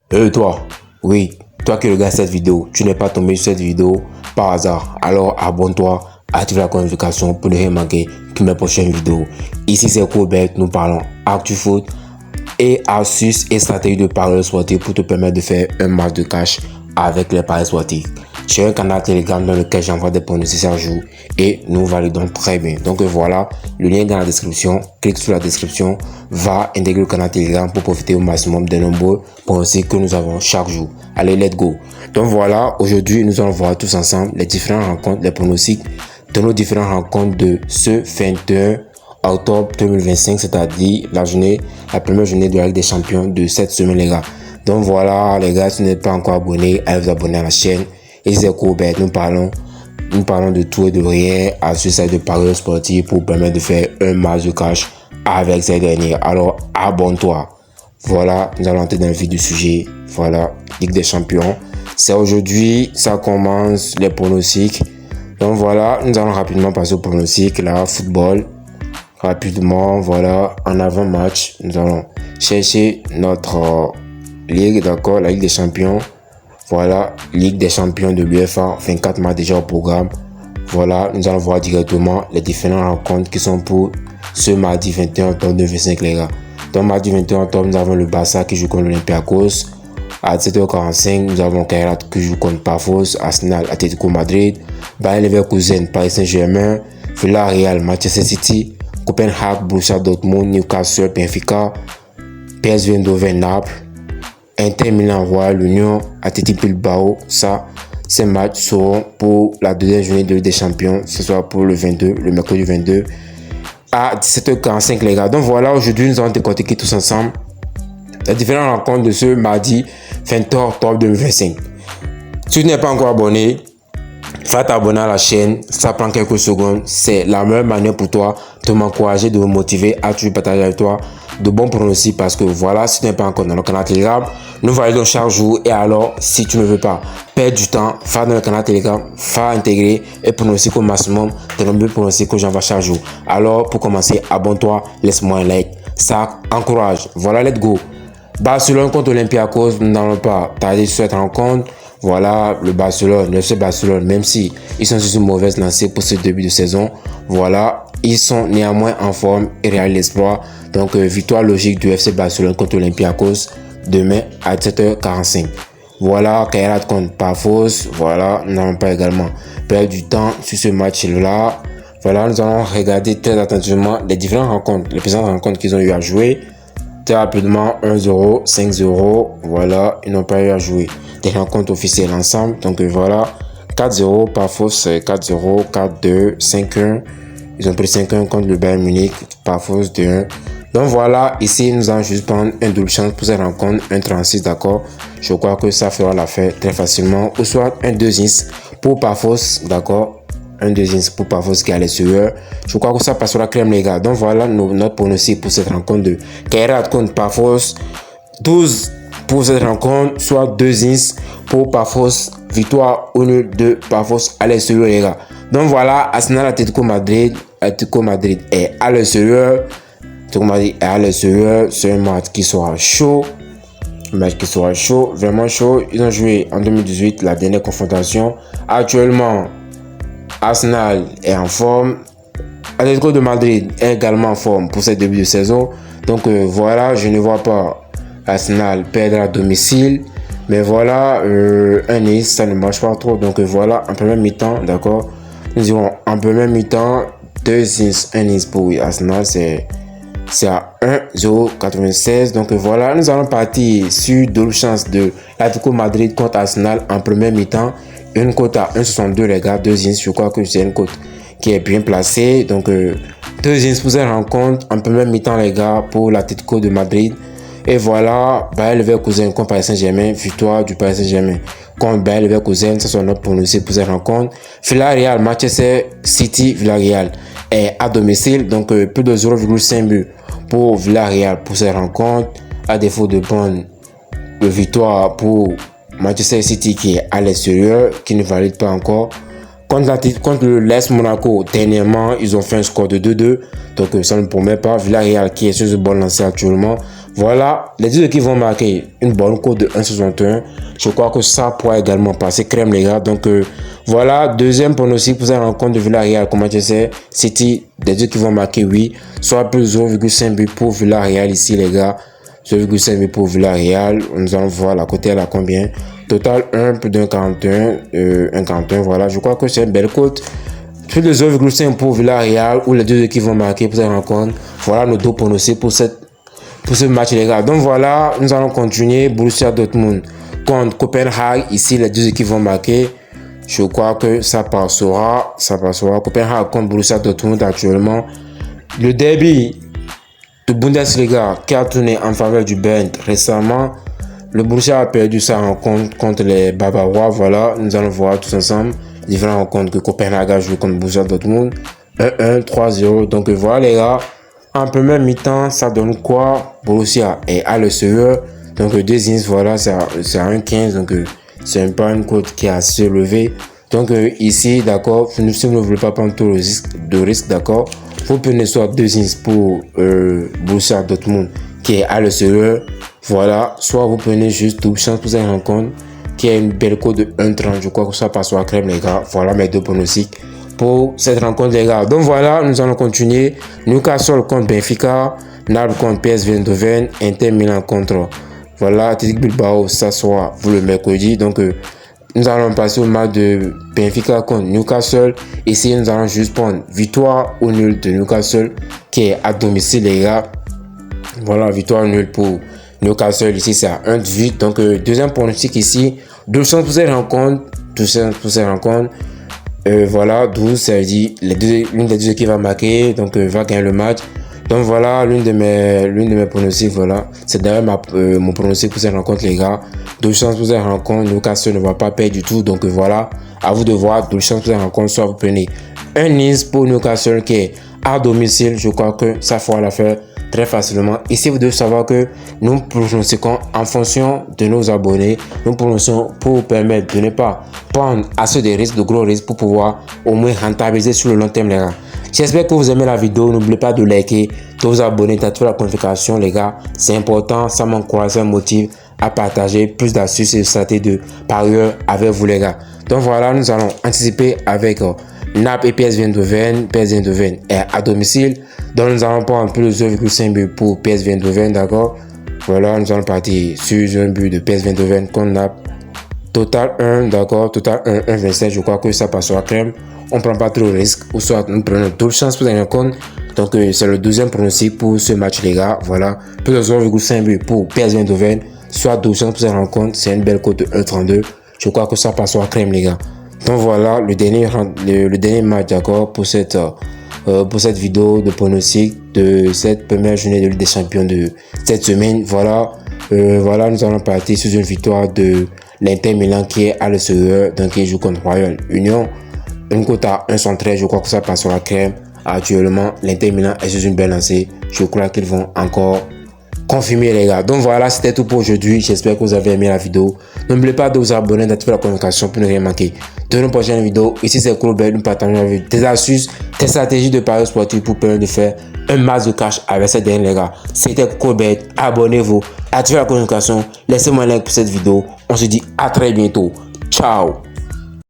Toi, oui, toi qui regardes cette vidéo, tu n'es pas tombé sur cette vidéo par hasard. Alors abonne-toi, active la notification pour ne rien manquer de mes prochaines vidéos. Ici c'est Colbert, nous parlons actu foot et astuces et stratégies de paris sportifs pour te permettre de faire un match de cash avec les paris sportifs. J'ai un canal Telegram dans lequel j'envoie des pronostics chaque jour et nous validons très bien. Donc voilà, le lien est dans la description. Clique sur la description, va intégrer le canal Telegram pour profiter au maximum des nombreux pronostics que nous avons chaque jour. Allez, let's go. Donc voilà, aujourd'hui nous allons voir tous ensemble les différentes rencontres, les pronostics de nos différentes rencontres de ce 21 octobre 2025, c'est-à-dire la première journée de la Ligue des Champions de cette semaine, les gars. Donc voilà, les gars, si vous n'êtes pas encore abonné, allez vous abonner à la chaîne. Et c'est Colbert, nous parlons de tout et de rien à ce site de paris sportifs pour permettre de faire un match de cash avec ces derniers. Alors abonne-toi. Voilà, nous allons entrer dans le vif du sujet. Voilà, Ligue des Champions. C'est aujourd'hui, ça commence les pronostics. Donc voilà, nous allons rapidement passer au pronostic, là, football. Rapidement, voilà, en avant-match, nous allons chercher notre ligue, d'accord, la Ligue des Champions. Voilà, Ligue des Champions de l'UEFA, 24 matchs déjà au programme. Voilà, nous allons voir directement les différentes rencontres qui sont pour ce mardi 21 octobre 2025, les gars. Donc, mardi 21 octobre, nous avons le Barça qui joue contre l'Olympiakos. À 17h45, nous avons Kairat qui joue contre Pafos, Arsenal, Atlético Madrid, Bayer Leverkusen, Paris Saint-Germain, Villarreal, Manchester City, Copenhague, Borussia Dortmund, Newcastle, Benfica, PSV Eindhoven, Naples, Inter Milan, Royal Union, Athletic Bilbao. Ça, ces matchs seront pour la deuxième journée de Ligue des Champions. Ce sera pour le mercredi 22 à 17h45, les gars. Donc voilà, aujourd'hui, nous allons décortiquer tous ensemble les différentes rencontres de ce mardi 21 octobre 2025. Si tu n'es pas encore abonné, va t'abonner à la chaîne, ça prend quelques secondes. C'est la meilleure manière pour toi de m'encourager, de me motiver à toujours partager avec toi de bons pronostics, parce que voilà, si tu n'es pas encore dans le canal Telegram, nous validons chaque jour. Et alors, si tu ne veux pas perdre du temps, va dans le canal Telegram, va intégrer et pronostic au maximum de nombreux pronostics que j'envoie chaque jour. Alors, pour commencer, abonne-toi, laisse-moi un like, ça encourage. Voilà, let's go. Barcelone contre Olympiakos, nous n'allons pas tarder sur cette rencontre. Voilà, le FC Barcelone, même si ils sont sur une mauvaise lancée pour ce début de saison, voilà, ils sont néanmoins en forme et réalisent l'espoir. Donc, victoire logique du FC Barcelone contre Olympiakos demain à 7h45. Voilà, Kairat contre Pafos. Voilà, nous n'allons pas également perdre du temps sur ce match-là. Voilà, nous allons regarder très attentivement les différentes rencontres, les présentes rencontres qu'ils ont eu à jouer. Très rapidement, 1-0, 5-0, voilà, ils n'ont pas eu à jouer des rencontres officielles ensemble. Donc voilà, 4-0, Pafos 4-0, 4-2, 5-1. Ils ont pris 5-1 contre le Bayern Munich, Pafos 2-1. Donc voilà, ici nous allons juste prendre un double chance pour cette rencontre, 1-36, d'accord. Je crois que ça fera l'affaire très facilement. Ou soit un 2-10 pour Pafos, d'accord. Un 2-10 pour Pafos qui est à l'extérieur. Je crois que ça passera crème, les gars. Donc voilà notre pronostic pour cette rencontre de Kairat contre Pafos. 12 pour cette rencontre, soit 2-10 pour Pafos. Victoire au nul de Pafos à l'extérieur, les gars. Donc voilà, Arsenal Atlético Madrid. Atlético Madrid est à l'extérieur. Atlético Madrid est à l'extérieur. C'est un match qui sera chaud. Un match qui sera chaud, vraiment chaud. Ils ont joué en 2018 la dernière confrontation. Actuellement, Arsenal est en forme. Atlético de Madrid est également en forme pour ce début de saison. Donc voilà, je ne vois pas Arsenal perdre à domicile. Mais voilà, un Nice, ça ne marche pas trop. Donc voilà, en première mi-temps, d'accord. Nous dirons en première mi-temps, 2-6, un Nice pour Arsenal, c'est à 1-0-96. Donc voilà, nous allons partir sur double chance de l'Atlético Madrid contre Arsenal en première mi-temps. Une cote à 1,62, les gars, 2-10. Je crois que c'est une cote qui est bien placée. Donc 2-10 pour cette rencontre en première mi-temps, les gars, pour l'Atlético de Madrid. Et voilà, Bayer Leverkusen contre Paris Saint-Germain, victoire du Paris Saint-Germain contre Bayer Leverkusen, ça sera notre pronostic pour cette rencontre. Villarreal, Manchester City, Villarreal est à domicile, donc plus de 0,5 buts pour Villarreal pour cette rencontre, à défaut de bonne victoire pour Manchester City qui est à l'extérieur, qui ne valide pas encore. Contre le l'AS Monaco, dernièrement, ils ont fait un score de 2-2. Donc ça ne promet pas. Villarreal qui est sur ce bon lancé actuellement Voilà, les deux équipes vont marquer une bonne cote de 1,61. Je crois que ça pourra également passer crème, les gars. Donc, voilà, deuxième pronostic pour cette rencontre de Villarreal contre Manchester City. Les deux qui vont marquer, oui. Soit plus 0,5 but pour Villarreal ici, les gars. 0,5 but pour Villarreal. Nous allons voir la cote, elle a combien. Total 1 plus d'un 41. 1,41, voilà. Je crois que c'est une belle cote. Plus de 0,5 pour Villarreal, où les deux équipes vont marquer pour cette rencontre. Voilà nos deux pronostics pour ce match, les gars. Donc voilà, nous allons continuer. Borussia Dortmund contre Copenhague. Ici, les deux équipes vont marquer. Je crois que ça passera. Copenhague contre Borussia Dortmund actuellement. Le derby de Bundesliga qui a tourné en faveur du Bayern récemment. Le Borussia a perdu sa rencontre contre les Bavarois. Voilà, nous allons voir tous ensemble différentes rencontres que Copenhague a joué contre Borussia Dortmund. 1-1, 3-0. Donc voilà, les gars. En première mi-temps, ça donne quoi? Borussia est à l'extérieur. Donc, deuxième, voilà, c'est à 1,15. Donc, c'est pas une cote qui est assez élevée. Donc, ici, d'accord, si vous ne voulez pas prendre tout le risque, d'accord, vous prenez soit deuxième pour Borussia Dortmund qui est à l'extérieur. Voilà, soit vous prenez juste double chance pour cette rencontre qui a une belle cote de 1,30. Je crois que ça passe à crème, les gars. Voilà mes deux pronostics pour cette rencontre, les gars. Donc voilà, nous allons continuer. Newcastle contre Benfica, Naples contre PSV Eindhoven, Inter Milan contre voilà Athletic Bilbao, ça sera pour le mercredi. Donc nous allons passer au match de Benfica contre Newcastle. Ici, nous allons juste prendre victoire ou nul de Newcastle qui est à domicile, les gars. Voilà, victoire ou nul pour Newcastle. Ici, c'est à 1,18. Donc deuxième pronostic ici, 200 pour cette rencontre. 200 pour cette rencontre. Voilà, 12, ça veut dire l'une des deux équipes va marquer, donc va gagner le match. Donc voilà, l'une de mes pronostics, voilà. C'est d'ailleurs mon pronostic pour cette rencontre, les gars. 2 chances pour cette rencontre, Newcastle ne va pas perdre du tout. Donc voilà, à vous de voir, 2 chances pour cette rencontre, soit vous prenez un Nice pour Newcastle qui est à domicile. Je crois que ça fera l'affaire très facilement. Ici, vous devez savoir que nous pronostiquons en fonction de nos abonnés. Nous pronostiquons pour vous permettre de ne pas prendre assez de risques, de gros risques, pour pouvoir au moins rentabiliser sur le long terme, les gars. J'espère que vous aimez la vidéo. N'oubliez pas de liker, de vous abonner, d'activer la notification, les gars. C'est important, ça m'encourage, ça me motive à partager plus d'astuces et de stratégies de parieurs avec vous, les gars. Donc voilà, nous allons anticiper avec Naples et PSV Eindhoven. PSV Eindhoven est à domicile. Donc nous allons prendre plus de 0,5 but pour PSV Eindhoven, d'accord. Voilà, nous allons partir sur un but de PSV Eindhoven contre Naples. Total 1, d'accord. Total 1, 1,27. Je crois que ça passera crème. On ne prend pas trop de risques. Ou soit nous prenons d'autres chances pour un compte. Donc c'est le deuxième pronostic pour ce match, les gars. Voilà. Plus de 0,5 but pour PSV Eindhoven. Soit 12 chances pour cette rencontre. C'est une belle cote de 1,32. Je crois que ça passera crème, les gars. Donc voilà, le dernier match, d'accord, pour cette vidéo de pronostic de cette première journée de Ligue des Champions de cette semaine. Voilà, voilà, nous allons partir sur une victoire de l'Inter Milan qui est à l'extérieur, donc il joue contre Royal Union. Une cote à 1,13, je crois que ça passera crème. Actuellement, l'Inter Milan est sur une belle lancée. Je crois qu'ils vont encore confirmer, les gars. Donc voilà, c'était tout pour aujourd'hui. J'espère que vous avez aimé la vidéo. N'oubliez pas de vous abonner, d'activer la notification pour ne rien manquer de nos prochaines vidéos. Ici c'est Colbert, nous partageons avec des astuces, des stratégies de paris sportifs pour permettre de faire un max de cash avec ces derniers, les gars. C'était Colbert, abonnez-vous, activez la notification, laissez-moi un like pour cette vidéo. On se dit à très bientôt. Ciao.